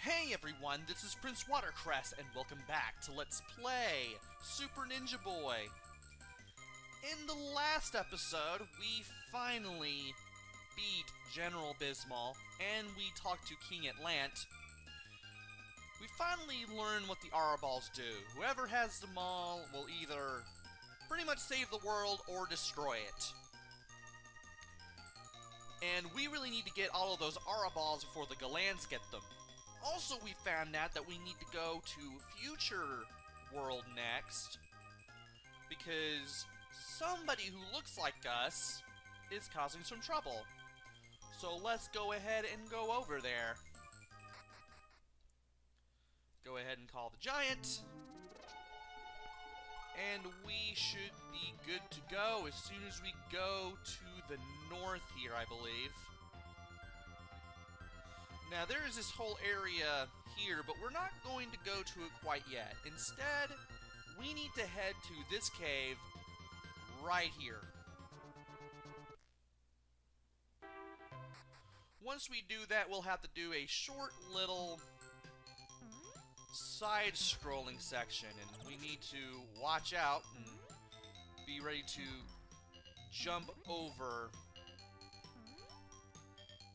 Hey everyone, this is PrinceWatercress, and welcome back to Let's Play Super Ninja Boy. In the last episode, we finally beat General Bismal, and we talked to King Atlant. We finally learned what the Aura Balls do. Whoever has them all will either pretty much save the world or destroy it. And we really need to get all of those Aura Balls before the Galans get them. Also, we found out that we need to go to Future World next, because somebody who looks like us is causing some trouble. So let's go ahead and go over there. Go ahead and call the giant. And we should be good to go as soon as we go to the north here, I believe. Now, there is this whole area here, but we're not going to go to it quite yet. Instead, we need to head to this cave right here. Once we do that, we'll have to do a short little side-scrolling section, and we need to watch out and be ready to jump over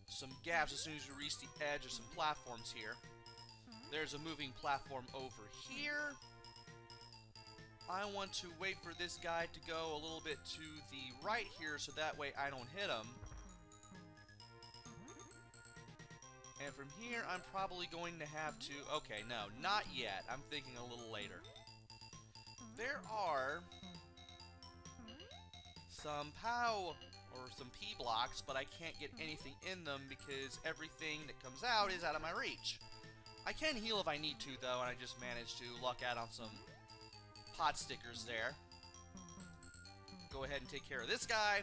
some gaps as soon as we reach the edge of some platforms here. There's a moving platform over here. I want to wait for this guy to go a little bit to the right here so that way I don't hit him. And from here, I'm probably going to have to... Okay, no, not yet. I'm thinking a little later. There are some POW or some P blocks, but I can't get anything in them because everything that comes out is out of my reach. I can heal if I need to, though, and I just managed to luck out on some pot stickers there. Go ahead and take care of this guy.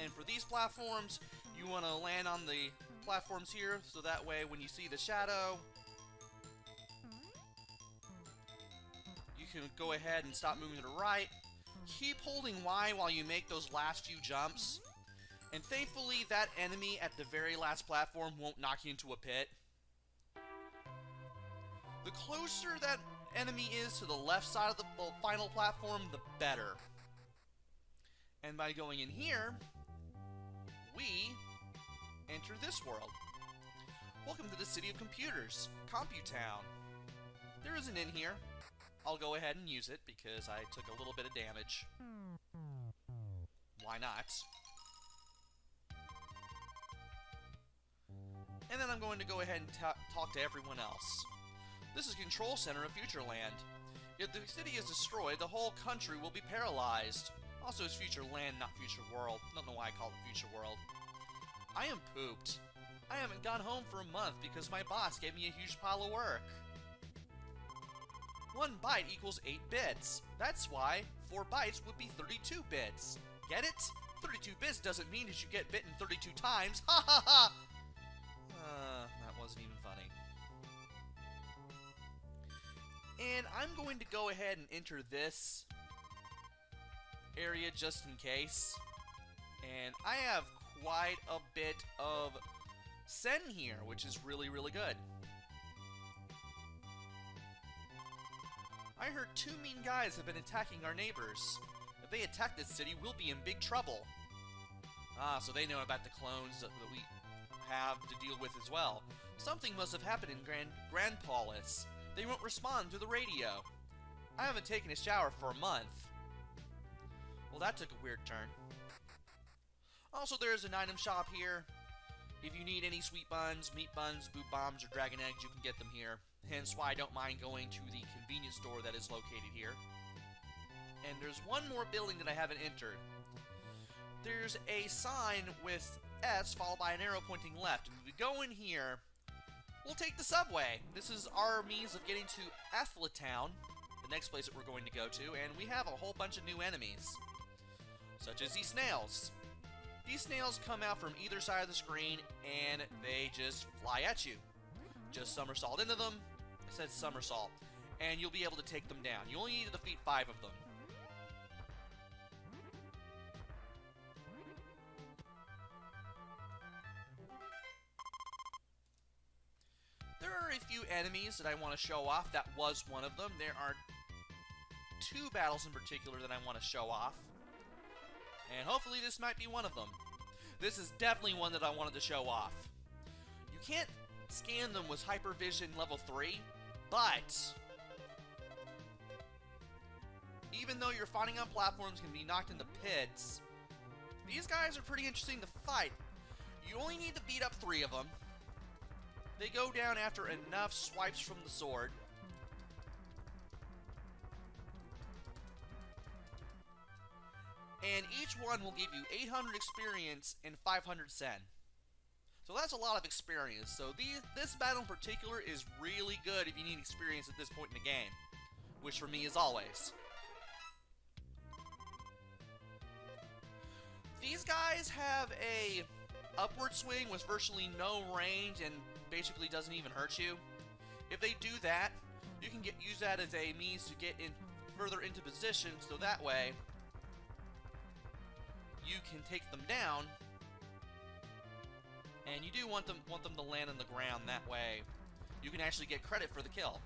And for these platforms, you want to land on the platforms here, so that way when you see the shadow, you can go ahead and stop moving to the right. Keep holding Y while you make those last few jumps, and thankfully that enemy at the very last platform won't knock you into a pit. The closer that enemy is to the left side of the final platform, the better. And by going in here, we enter this world. Welcome to the City of Computers, Computown. There is an inn here. I'll go ahead and use it because I took a little bit of damage. Why not? And then I'm going to go ahead and talk to everyone else. This is Control Center of Futureland. If the city is destroyed, the whole country will be paralyzed. Also, it's Future Land, not Future World. Don't know why I call it Future World. I am pooped. I haven't gone home for a month because my boss gave me a huge pile of work. 1 byte equals 8 bits. That's why 4 bytes would be 32 bits. Get it? 32 bits doesn't mean that you get bitten 32 times. Ha ha ha! That wasn't even funny. And I'm going to go ahead and enter this area just in case. And I have quite a bit of Sen here, which is really, really good. I heard 2 mean guys have been attacking our neighbors. If they attack this city, we'll be in big trouble. Ah, so they know about the clones that we have to deal with as well. Something must have happened in Grand Palace. They won't respond to the radio. I haven't taken a shower for a month. Well, that took a weird turn. Also, there's an item shop here. If you need any sweet buns, meat buns, boot bombs, or dragon eggs, you can get them here. Hence why I don't mind going to the convenience store that is located here. And there's one more building that I haven't entered. There's a sign with S followed by an arrow pointing left. And if we go in here, we'll take the subway. This is our means of getting to Athletown, the next place that we're going to go to, and we have a whole bunch of new enemies, such as these snails. These snails come out from either side of the screen, and they just fly at you. Just somersault into them. It says somersault. And you'll be able to take them down. You only need to defeat 5 of them. are a few enemies that I want to show off. That was one of them. There are 2 battles in particular that I want to show off. And hopefully this might be one of them. This is definitely one that I wanted to show off. You can't scan them with Hypervision level 3, but even though your fighting on platforms can be knocked into pits, these guys are pretty interesting to fight. You only need to beat up 3 of them. They go down after enough swipes from the sword. And each one will give you 800 experience and 500 sen. So that's a lot of experience. So this battle in particular is really good if you need experience at this point in the game, which for me is always. These guys have a upward swing with virtually no range and basically doesn't even hurt you. If they do that, you can use that as a means to get in further into position, so that way you can take them down. And you do want them to land on the ground. That way you can actually get credit for the kill.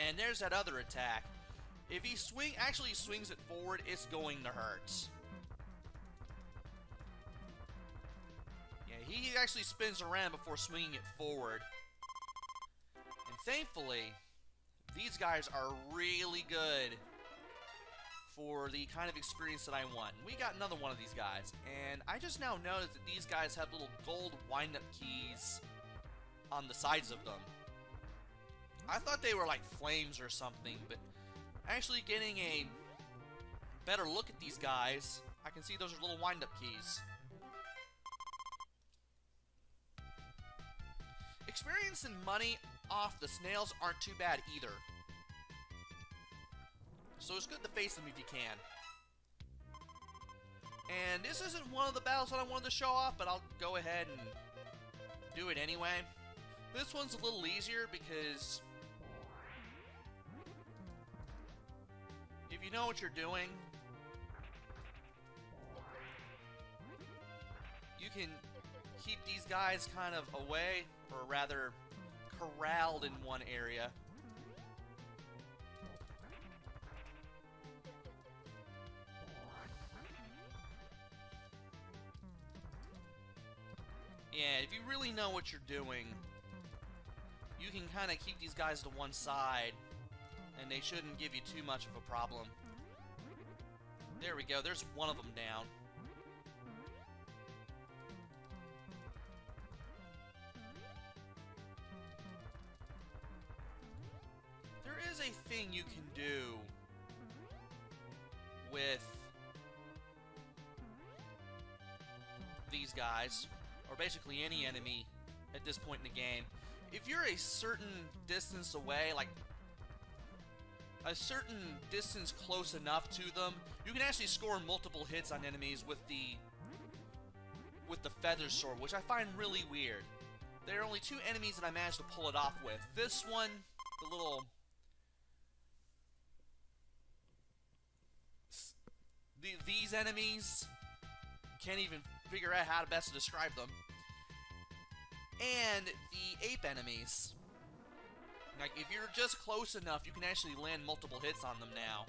And there's that other attack. If he actually swings it forward, it's going to hurt. Yeah, he actually spins around before swinging it forward. And thankfully, these guys are really good for the kind of experience that I want. We got another one of these guys, and I just now noticed that these guys have little gold wind-up keys on the sides of them. I thought they were like flames or something, but actually getting a better look at these guys, I can see those are little wind-up keys. Experience and money off the snails aren't too bad either. So it's good to face them if you can. And this isn't one of the battles that I wanted to show off, but I'll go ahead and do it anyway. This one's a little easier because if you know what you're doing, you can keep these guys kind of away, or rather corralled in one area. Yeah, if you really know what you're doing, you can kind of keep these guys to one side, and they shouldn't give you too much of a problem. There we go, there's one of them down. There is a thing you can do with these guys, or basically any enemy at this point in the game. If you're a certain distance away, like a certain distance close enough to them, you can actually score multiple hits on enemies with the feather sword, which I find really weird. There are only 2 enemies that I managed to pull it off with. This one, the little these enemies, can't even figure out how to best describe them. And the ape enemies. Like, if you're just close enough, you can actually land multiple hits on them now.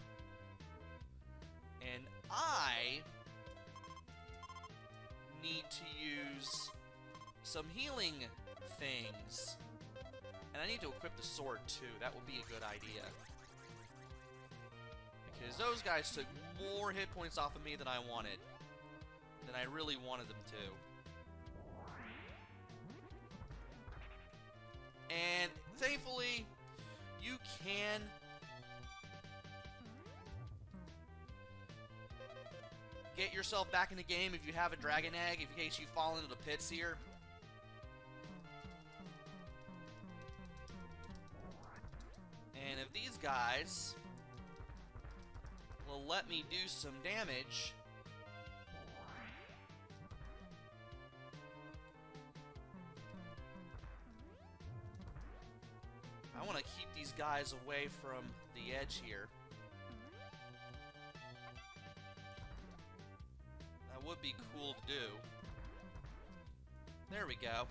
And I need to use some healing things. And I need to equip the sword too. That would be a good idea. Because those guys took more hit points off of me than I wanted. Than I really wanted them to. And thankfully, you can get yourself back in the game if you have a dragon egg, in case you fall into the pits here. And if these guys will let me do some damage, I want to keep these guys away from the edge here. That would be cool to do. There we go.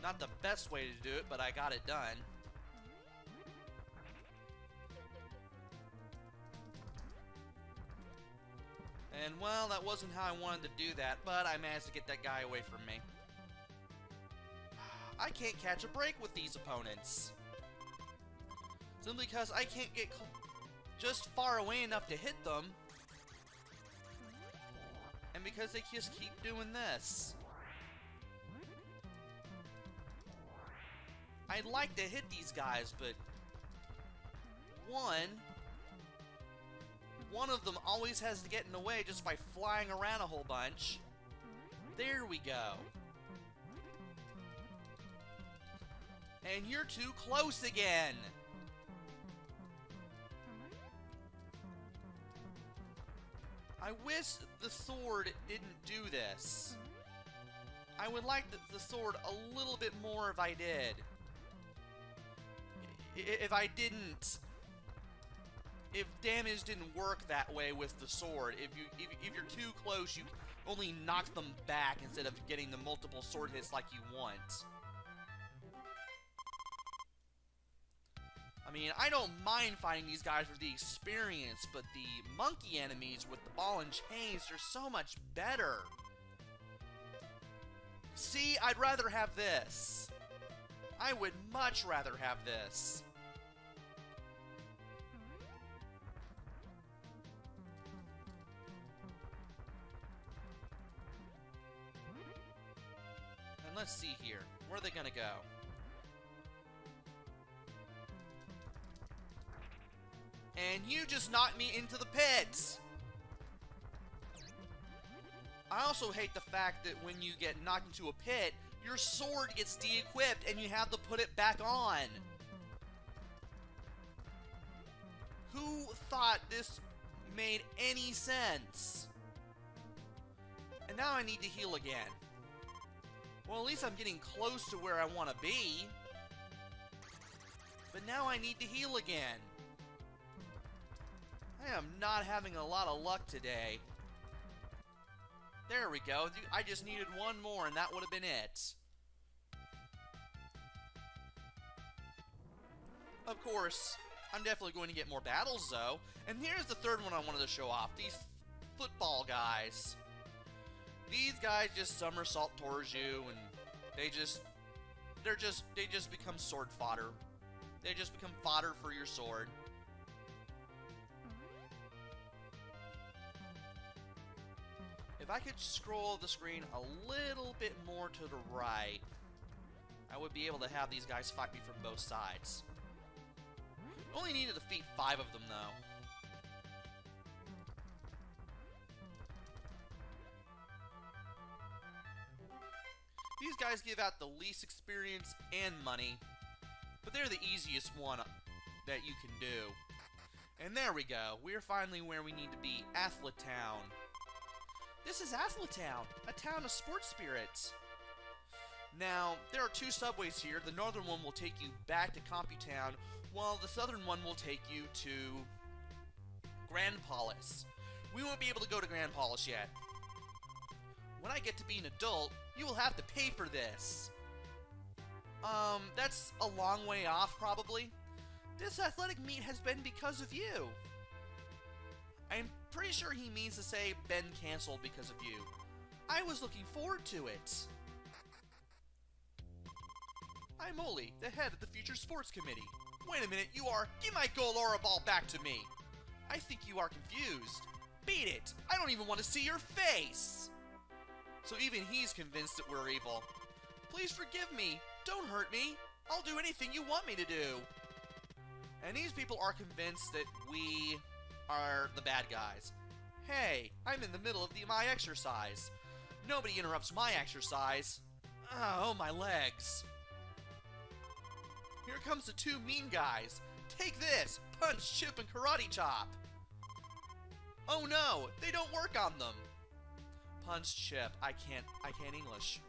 Not the best way to do it, but I got it done. And, well, that wasn't how I wanted to do that, but I managed to get that guy away from me. I can't catch a break with these opponents. Simply because I can't get just far away enough to hit them. And because they just keep doing this. I'd like to hit these guys, but one of them always has to get in the way just by flying around a whole bunch. There we go. And you're too close again. I wish the sword didn't do this. I would like the sword a little bit more if I did. If damage didn't work that way with the sword, if you're too close, you only knock them back instead of getting the multiple sword hits like you want. I mean, I don't mind fighting these guys for the experience, but the monkey enemies with the ball and chains are so much better. See, I'd rather have this. I would much rather have this. And let's see here. Where are they gonna go? And you just knocked me into the pits! I also hate the fact that when you get knocked into a pit, your sword gets de-equipped and you have to put it back on. Who thought this made any sense? And now I need to heal again. Well, at least I'm getting close to where I want to be. But now I need to heal again. I am not having a lot of luck today. There we go. I just needed one more and that would have been it. Of course, I'm definitely going to get more battles though. And here's the third one I wanted to show off. These football guys. These guys just somersault towards you and they just become sword fodder. They just become fodder for your sword. If I could scroll the screen a little bit more to the right, I would be able to have these guys fight me from both sides. Only need to defeat 5 of them, though. These guys give out the least experience and money, but they're the easiest one that you can do. And there we go. We're finally where we need to be, Athlet Town. This is Athlet Town, a town of sports spirits. Now, there are 2 subways here. The northern one will take you back to Computown, while the southern one will take you to Grand Palace. We won't be able to go to Grand Palace yet. When I get to be an adult, you will have to pay for this. That's a long way off, probably. This athletic meet has been because of you. I'm pretty sure he means to say been canceled because of you. I was looking forward to it. I'm Oli, the head of the Future Sports Committee. Wait a minute, you are... Give my Golora ball back to me! I think you are confused. Beat it! I don't even want to see your face! So even he's convinced that we're evil. Please forgive me. Don't hurt me. I'll do anything you want me to do. And these people are convinced that we are the bad guys. Hey, I'm in the middle of my exercise. Nobody interrupts my exercise. Oh, my legs. Here comes the 2 mean guys. Take this! Punch, chip, and karate chop. Oh no, they don't work on them. Punch, chip. I can't English.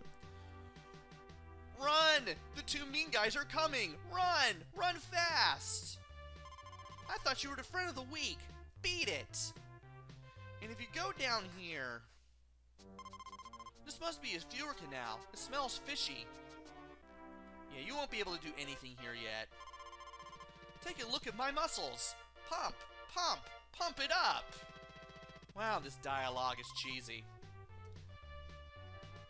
Run! The 2 mean guys are coming! Run! Run fast! I thought you were the friend of the week. Beat it! And if you go down here, the This must be a viewer canal. It smells fishy. Yeah, you won't be able to do anything here yet. Take a look at my muscles. Pump, pump, pump it up. Wow, this dialogue is cheesy.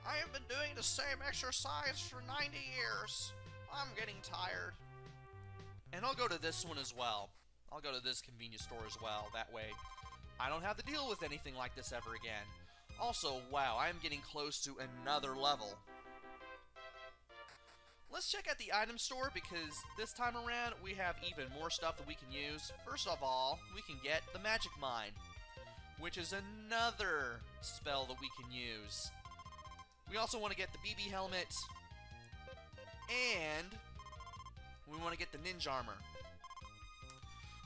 I have been doing the same exercise for 90 years. I'm getting tired. And I'll go to this one as well. I'll go to this convenience store as well. That way, I don't have to deal with anything like this ever again. Also, wow, I am getting close to another level. Let's check out the item store because this time around we have even more stuff that we can use. First of all, we can get the Magic Mine, which is another spell that we can use. We also want to get the BB helmet, and we want to get the ninja armor.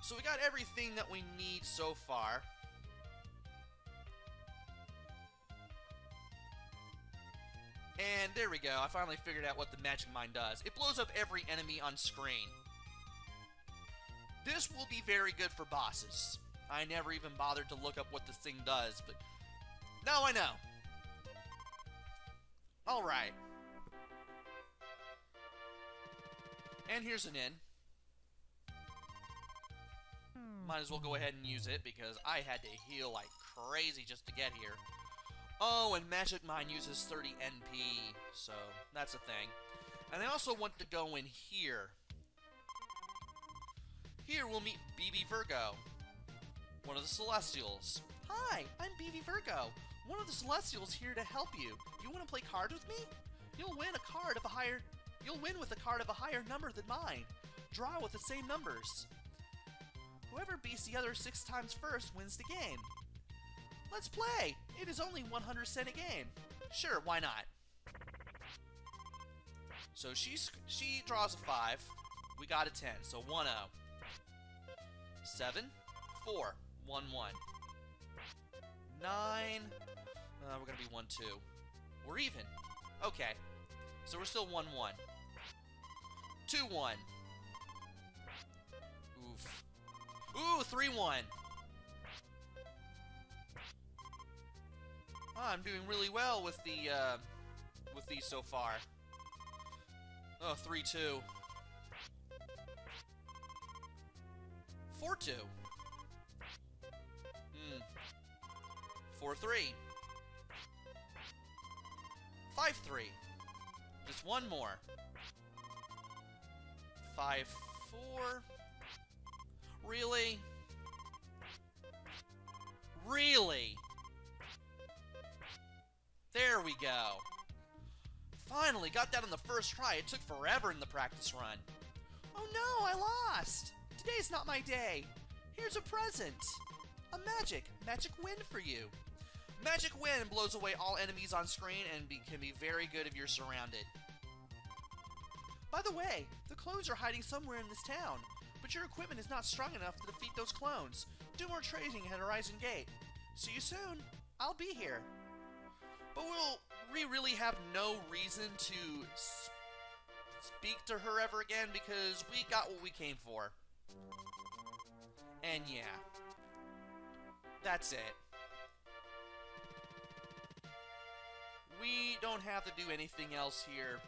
So we got everything that we need so far. And there we go, I finally figured out what the Magic Mine does. It blows up every enemy on screen. This will be very good for bosses. I never even bothered to look up what this thing does, but now I know. Alright. And here's an inn. Might as well go ahead and use it because I had to heal like crazy just to get here. Oh, and Magic Mine uses 30 NP, so that's a thing. And I also want to go in here. Here we'll meet BB Virgo, one of the Celestials. Hi, I'm BB Virgo, one of the Celestials here to help you. You want to play cards with me? You'll win with a card of a higher number than mine. Draw with the same numbers. Whoever beats the other 6 times first wins the game. Let's play! It is only 100 cents a game. Sure, why not? So she draws a 5. We got a 10, so 1-0. 7, 4, 1, 1. 9, we're gonna be 1, 2. We're even. Okay, so we're still 1, 1. 2, 1. Oof. Ooh, 3, 1. I'm doing really well with these so far. Oh, 3-2. 4-2. 4-3. 5-3. Just one more. 5-4. Really? Really? There we go. Finally, got that on the first try. It took forever in the practice run. Oh no, I lost. Today's not my day. Here's a present. A magic win for you. Magic Wind blows away all enemies on screen and can be very good if you're surrounded. By the way, the clones are hiding somewhere in this town, but your equipment is not strong enough to defeat those clones. Do more trading at Horizon Gate. See you soon. I'll be here. But we really have no reason to speak to her ever again because we got what we came for. And yeah, that's it. We don't have to do anything else here.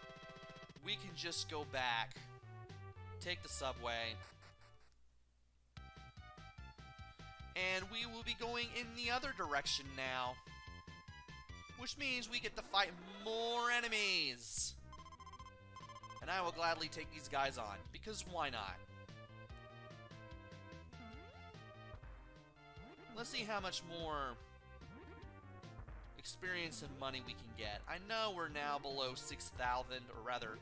We can just go back, take the subway, and we will be going in the other direction now. Which means we get to fight more enemies. And I will gladly take these guys on, because why not? Let's see how much more experience and money we can get. I know we're now below 6,000, or rather,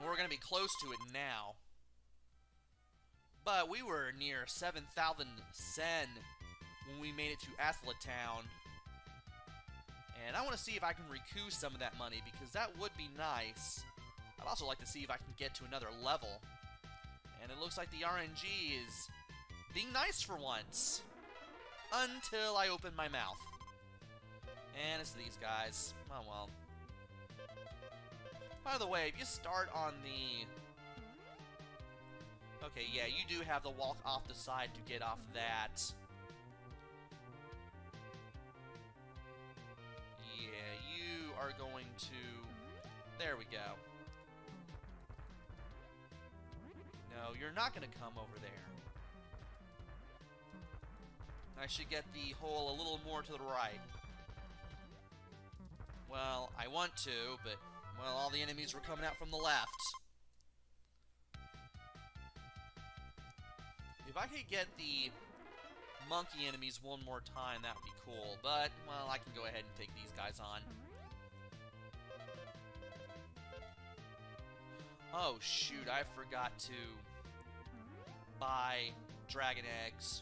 we're going to be close to it now. But we were near 7,000 sen when we made it to Athla Town. And I want to see if I can recoup some of that money, because that would be nice. I'd also like to see if I can get to another level. And it looks like the RNG is being nice for once. Until I open my mouth. And it's these guys. Oh well. By the way, if you start on the... Okay, yeah, you do have to walk off the side to get off that. are going to... There we go. No, you're not going to come over there. I should get the hole a little more to the right. Well, I want to, but, well, all the enemies were coming out from the left. If I could get the monkey enemies one more time, that would be cool. But, well, I can go ahead and take these guys on. Oh, shoot, I forgot to buy dragon eggs.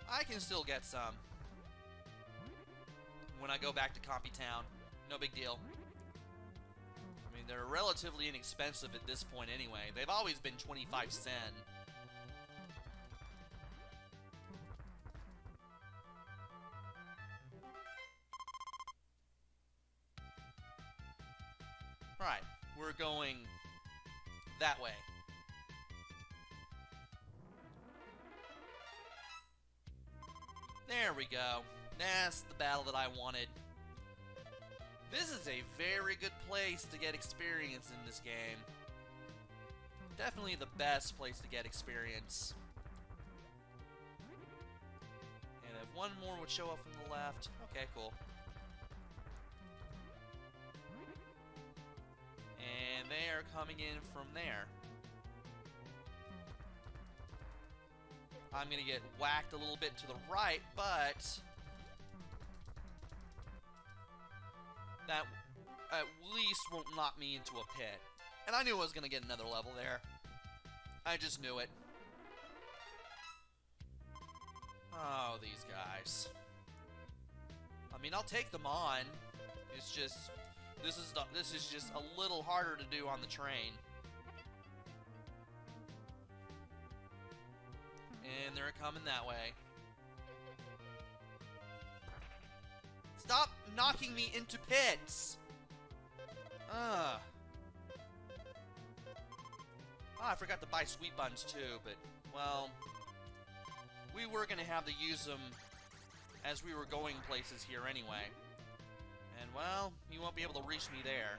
I can still get some when I go back to Compy Town. No big deal. I mean, they're relatively inexpensive at this point anyway. They've always been 25 cents. Right, we're going that way. There we go. That's the battle that I wanted. This is a very good place to get experience in this game. Definitely the best place to get experience. And if one more would show up from the left. Okay, cool. And they are coming in from there. I'm gonna get whacked a little bit to the right, but that at least won't knock me into a pit. And I knew I was gonna get another level there. I just knew it. Oh, these guys. I mean, I'll take them on. It's just this is just a little harder to do on the train. And they're coming that way. Stop knocking me into pits! Ugh. Oh, I forgot to buy sweet buns too, but, well, we were going to have to use them as we were going places here anyway. And, well, you won't be able to reach me there.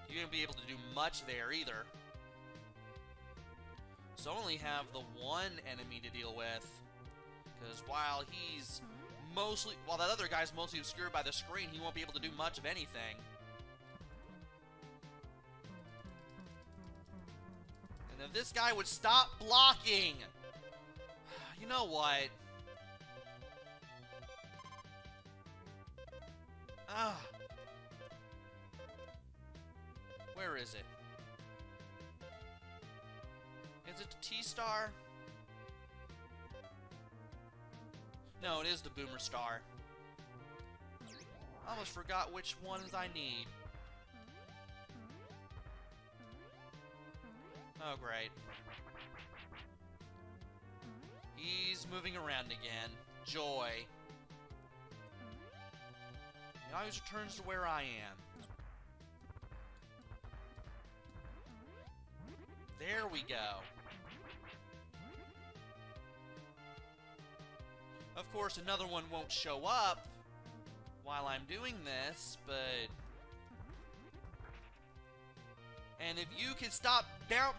You won't be able to do much there either. So I only have the one enemy to deal with, because while that other guy's mostly obscured by the screen, he won't be able to do much of anything. And if this guy would stop blocking! You know what? Where is it? Is it the T-Star? No, it is the Boomer Star. I almost forgot which ones I need. Oh, great. He's moving around again. Joy. He always returns to where I am. There we go. Of course, another one won't show up while I'm doing this, but... And if you can stop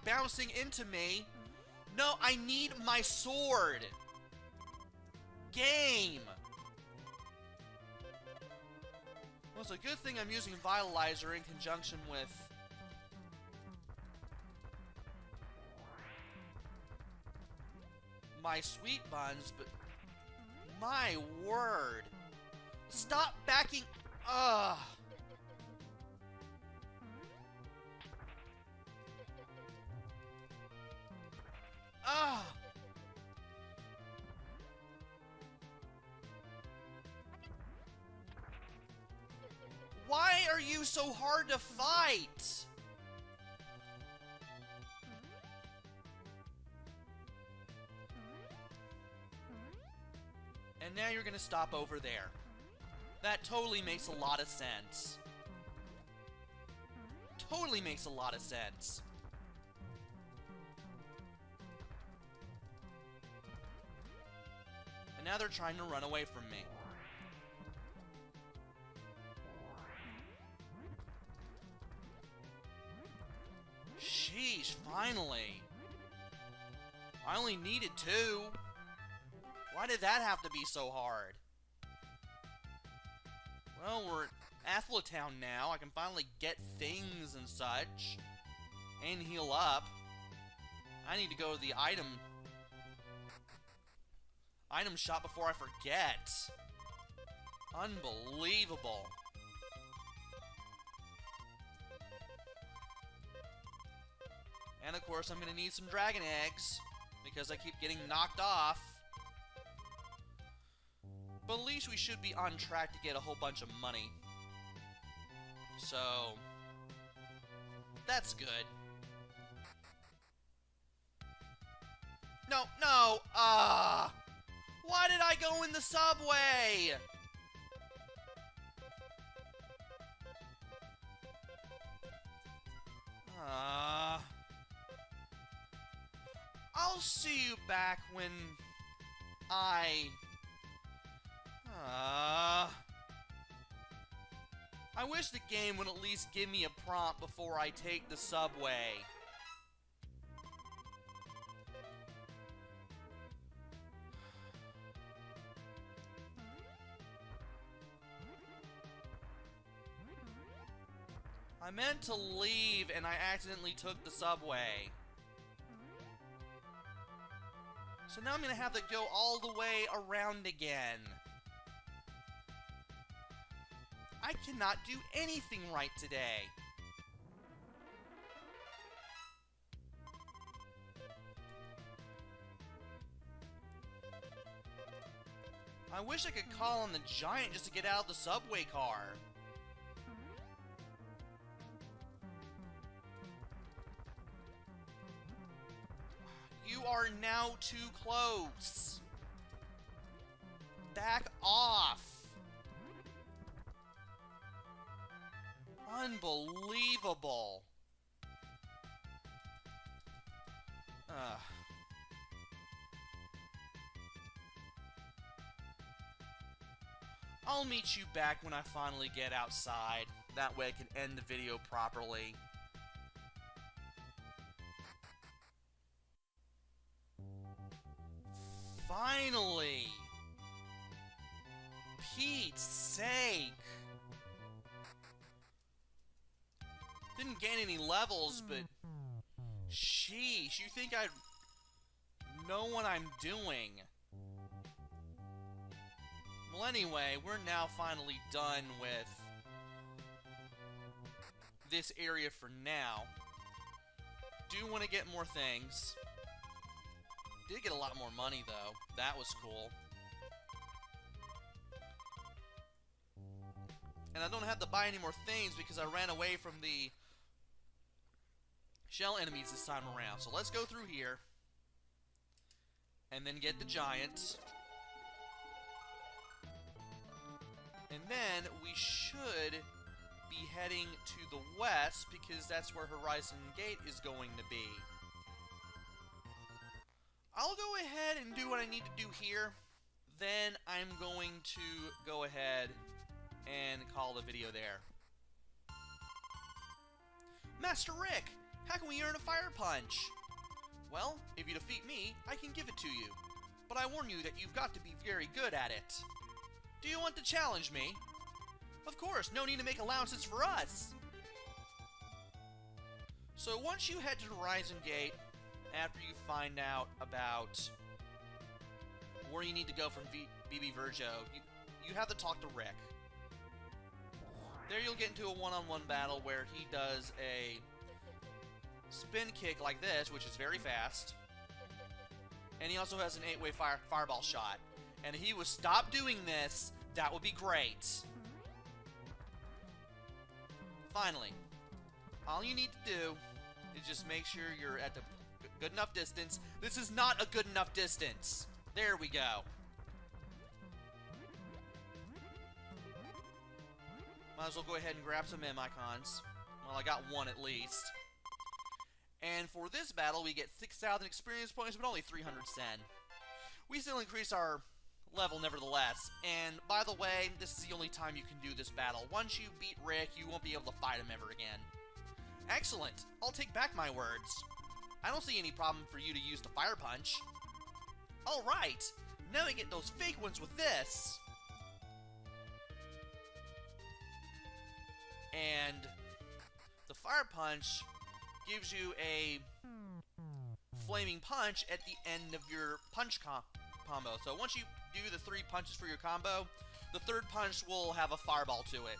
bouncing into me... No, I need my sword! Game! Well, it's a good thing I'm using Vitalizer in conjunction with... my sweet buns, but... My word! Stop backing... Ugh! Ugh! Why are you so hard to fight? And now you're gonna stop over there. That totally makes a lot of sense. Totally makes a lot of sense. And now they're trying to run away from me. Sheesh, finally. I only needed 2. Why did that have to be so hard? Well, we're at Athletown now. I can finally get things and such. And heal up. I need to go to the item shop before I forget. Unbelievable. And of course, I'm going to need some dragon eggs, because I keep getting knocked off. But at least we should be on track to get a whole bunch of money. So, that's good. No, no! Why did I go in the subway? I'll see you back when I wish the game would at least give me a prompt before I take the subway. I meant to leave and I accidentally took the subway. So now I'm gonna have to go all the way around again. I cannot do anything right today. I wish I could call on the giant just to get out of the subway car. You are now too close. Back off. Unbelievable. I'll meet you back when I finally get outside. That way I can end the video properly. Finally! Pete's sake! Didn't gain any levels, but sheesh, you think I'd know what I'm doing? Well, anyway, we're now finally done with this area for now. Do want to get more things. Did get a lot more money, though. That was cool. And I don't have to buy any more things because I ran away from the shell enemies this time around. So let's go through here. And then get the giant. And then we should be heading to the west because that's where Horizon Gate is going to be. I'll go ahead and do what I need to do here. Then I'm going to go ahead and call the video there. Master Rick, how can we earn a fire punch? Well, if you defeat me, I can give it to you. But I warn you that you've got to be very good at it. Do you want to challenge me? Of course, no need to make allowances for us. So once you head to Horizon Gate, after you find out about where you need to go from BB Virgo, you have to talk to Rick. There you'll get into a one-on-one battle where he does a spin kick like this, which is very fast. And he also has an 8-way fireball shot. And if he would stop doing this, that would be great. Finally, all you need to do is just make sure you're at the good enough distance. This is not a good enough distance. There we go. Might as well go ahead and grab some M icons. Well, I got one at least. And for this battle, we get 6,000 experience points, but only 300 Sen. We still increase our level nevertheless. And by the way, this is the only time you can do this battle. Once you beat Rick, you won't be able to fight him ever again. Excellent! I'll take back my words. I don't see any problem for you to use the Fire Punch. Alright! Now I get those fake ones with this! And the Fire Punch gives you a Flaming Punch at the end of your punch combo. So once you do the 3 punches for your combo, the 3rd punch will have a fireball to it.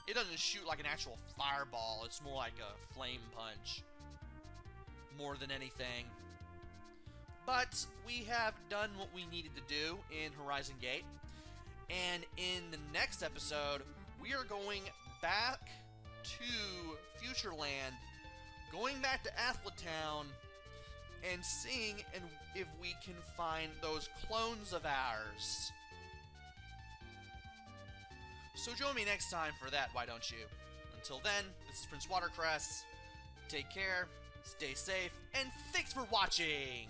It doesn't shoot like an actual fireball, it's more like a flame punch. More than anything. But we have done what we needed to do in Horizon Gate. And in the next episode, we are going back to Futureland, going back to Athletown, and seeing if we can find those clones of ours. So join me next time for that, why don't you? Until then, this is PrinceWatercress. Take care, stay safe, and thanks for watching!